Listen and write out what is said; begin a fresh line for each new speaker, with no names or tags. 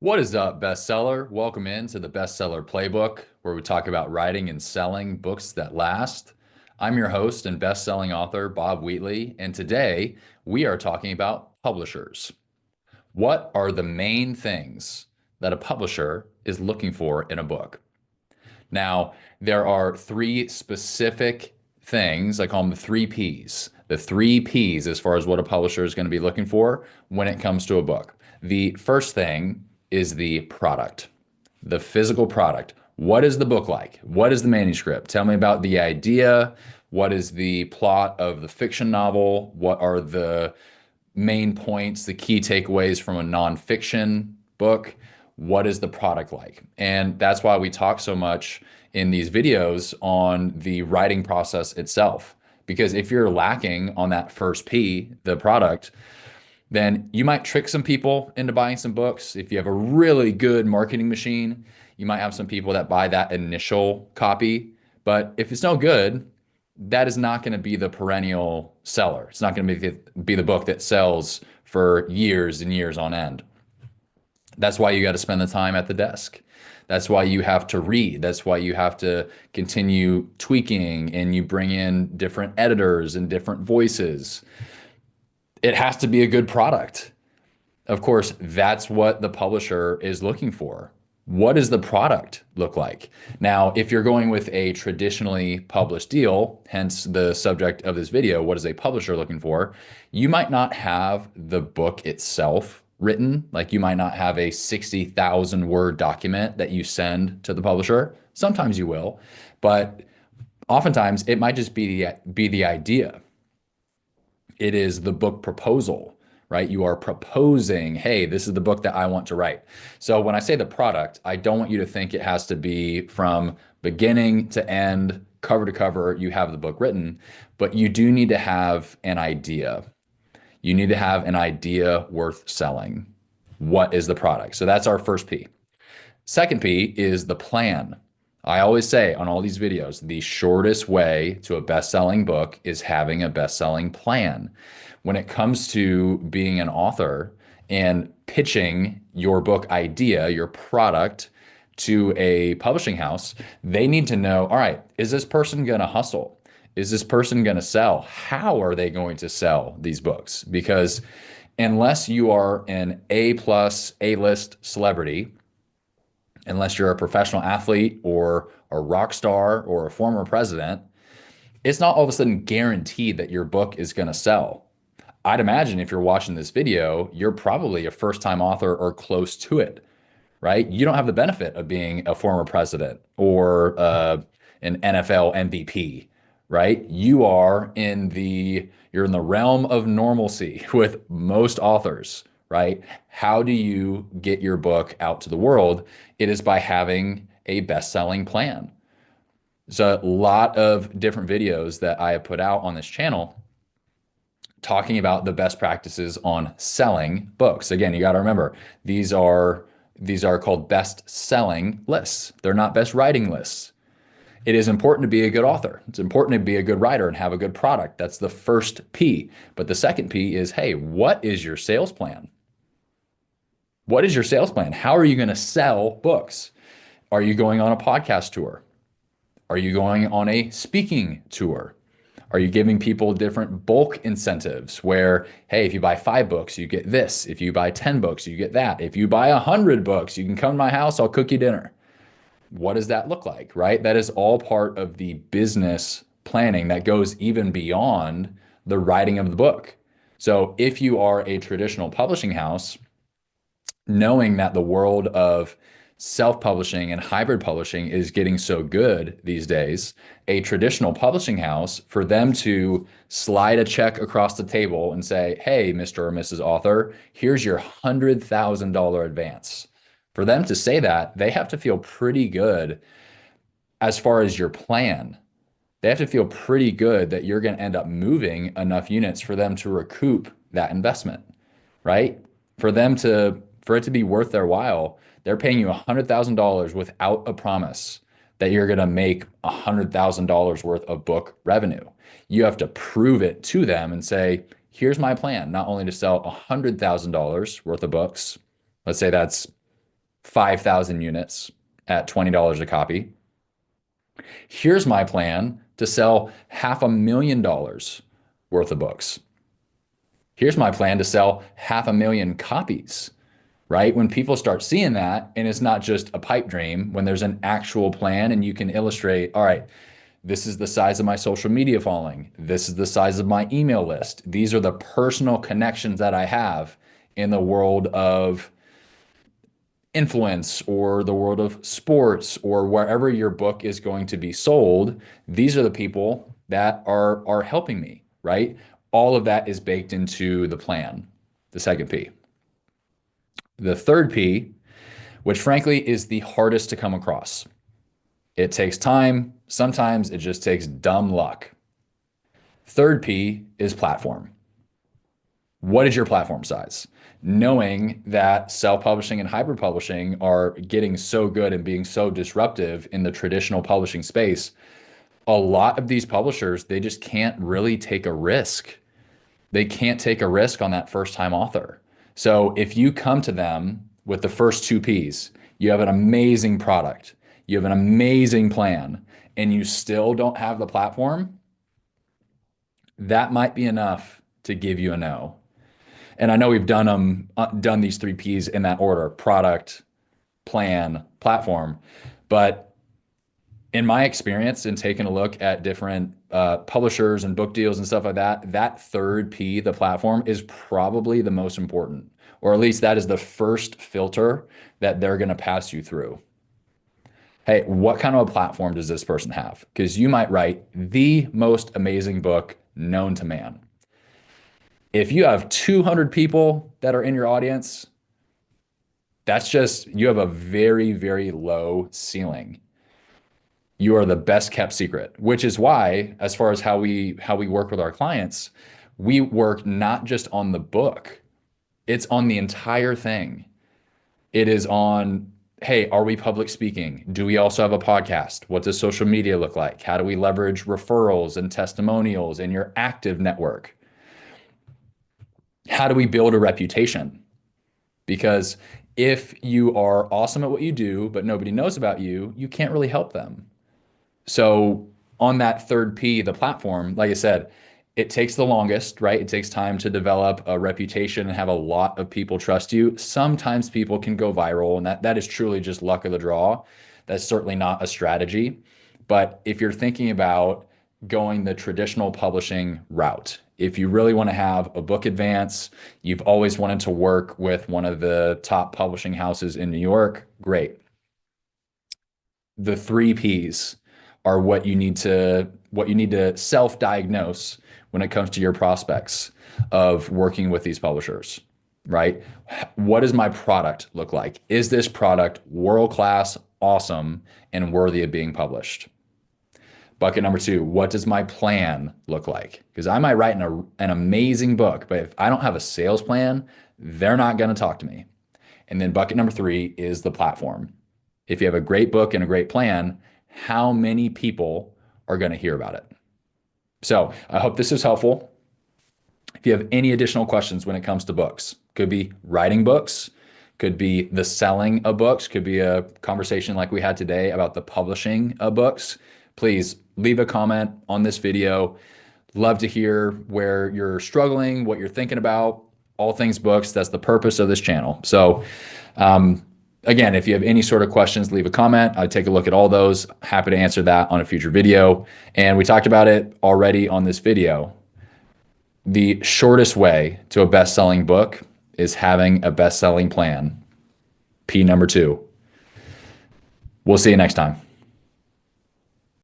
What is up, bestseller? Welcome into the Bestseller Playbook, where we talk about writing and selling books that last. I'm your host and best-selling author, Bob Wheatley, and today we are talking about publishers. What are the main things that a publisher is looking for in a book? Now, there are three specific things. I call them the three P's. The three P's as far as what a publisher is going to be looking for when it comes to a book. The first thing is the product, the physical product. What is the book like? What is the manuscript? Tell me about the idea. What is the plot of the fiction novel? What are the main points, the key takeaways from a nonfiction book? What is the product like? And that's why we talk so much in these videos on the writing process itself. Because if you're lacking on that first P, the product, then you might trick some people into buying some books. If you have a really good marketing machine, you might have some people that buy that initial copy. But if it's no good, that is not going to be the perennial seller. It's not going to be the book that sells for years and years on end. That's why you got to spend the time at the desk. That's why you have to read. That's why you have to continue tweaking and you bring in different editors and different voices. It has to be a good product. Of course, that's what the publisher is looking for. What does the product look like? Now, if you're going with a traditionally published deal, hence the subject of this video, what is a publisher looking for? You might not have the book itself written, like you might not have a 60,000 word document that you send to the publisher. Sometimes you will, but oftentimes it might just be the idea. It is the book proposal, right? You are proposing, hey, this is the book that I want to write. So when I say the product, I don't want you to think it has to be from beginning to end, cover to cover, you have the book written, but you do need to have an idea. You need to have an idea worth selling. What is the product? So that's our first P. Second P is the plan. I always say on all these videos, the shortest way to a best-selling book is having a best-selling plan. When it comes to being an author and pitching your book idea, your product to a publishing house, they need to know, all right, is this person going to hustle? Is this person going to sell? How are they going to sell these books? Because unless you are an A plus, A-list celebrity, unless you're a professional athlete or a rock star or a former president, it's not all of a sudden guaranteed that your book is going to sell. I'd imagine if you're watching this video, you're probably a first-time author or close to it, right? You don't have the benefit of being a former president or an NFL MVP, right? You're in the realm of normalcy with most authors, right? How do you get your book out to the world? It is by having a best-selling plan. So a lot of different videos that I have put out on this channel talking about the best practices on selling books. Again, you got to remember, these are called best-selling lists. They're not best writing lists. It is important to be a good author. It's important to be a good writer and have a good product. That's the first P. But the second P is, hey, what is your sales plan? What is your sales plan? How are you going to sell books? Are you going on a podcast tour? Are you going on a speaking tour? Are you giving people different bulk incentives where, hey, if you buy 5 books, you get this. If you buy 10 books, you get that. If you buy 100 books, you can come to my house, I'll cook you dinner. What does that look like, right? That is all part of the business planning that goes even beyond the writing of the book. So if you are a traditional publishing house, knowing that the world of self-publishing and hybrid publishing is getting so good these days, a traditional publishing house, for them to slide a check across the table and say, hey, Mr. or Mrs. Author, here's your $100,000 advance. For them to say that, they have to feel pretty good as far as your plan. They have to feel pretty good that you're going to end up moving enough units for them to recoup that investment, right? For it to be worth their while, they're paying you $100,000 without a promise that you're going to make $100,000 worth of book revenue. You have to prove it to them and say, here's my plan, not only to sell $100,000 worth of books. Let's say that's 5,000 units at $20 a copy. Here's my plan to sell $500,000 worth of books. Here's my plan to sell 500,000 copies, right? When people start seeing that, and it's not just a pipe dream, when there's an actual plan and you can illustrate, all right, this is the size of my social media following. This is the size of my email list. These are the personal connections that I have in the world of influence or the world of sports or wherever your book is going to be sold. These are the people that are helping me, right? All of that is baked into the plan, the second P. The third P, which frankly is the hardest to come across. It takes time. Sometimes it just takes dumb luck. Third P is platform. What is your platform size? Knowing that self-publishing and hybrid publishing are getting so good and being so disruptive in the traditional publishing space, a lot of these publishers, they just can't really take a risk. They can't take a risk on that first-time author. So if you come to them with the first two Ps, you have an amazing product, you have an amazing plan, and you still don't have the platform, that might be enough to give you a no. And I know we've done these three Ps in that order: product, plan, platform. But in my experience in taking a look at different publishers and book deals and stuff like that, that third P, the platform, is probably the most important, or at least that is the first filter that they're going to pass you through. Hey, what kind of a platform does this person have? Because you might write the most amazing book known to man. If you have 200 people that are in your audience, that's just, you have a very, very low ceiling. You are the best kept secret, which is why, as far as how we work with our clients, we work not just on the book, it's on the entire thing. It is on, hey, are we public speaking? Do we also have a podcast? What does social media look like? How do we leverage referrals and testimonials in your active network? How do we build a reputation? Because if you are awesome at what you do, but nobody knows about you, you can't really help them. So on that third P, the platform, like I said, it takes the longest, right? It takes time to develop a reputation and have a lot of people trust you. Sometimes people can go viral, and that is truly just luck of the draw. That's certainly not a strategy. But if you're thinking about going the traditional publishing route, if you really want to have a book advance, you've always wanted to work with one of the top publishing houses in New York, great. The three Ps are what you need to self-diagnose when it comes to your prospects of working with these publishers, right? What does my product look like? Is this product world-class, awesome, and worthy of being published? Bucket number two, what does my plan look like? Because I might write an amazing book, but if I don't have a sales plan, they're not going to talk to me. And then bucket number three is the platform. If you have a great book and a great plan, how many people are going to hear about it? So I hope this is helpful. If you have any additional questions when it comes to books, could be writing books, could be the selling of books, could be a conversation like we had today about the publishing of books, please leave a comment on this video. Love to hear where you're struggling, what you're thinking about, all things books. That's the purpose of this channel. So again, if you have any sort of questions, leave a comment. I'd take a look at all those. Happy to answer that on a future video. And we talked about it already on this video. The shortest way to a best-selling book is having a best-selling plan. P number two. We'll see you next time.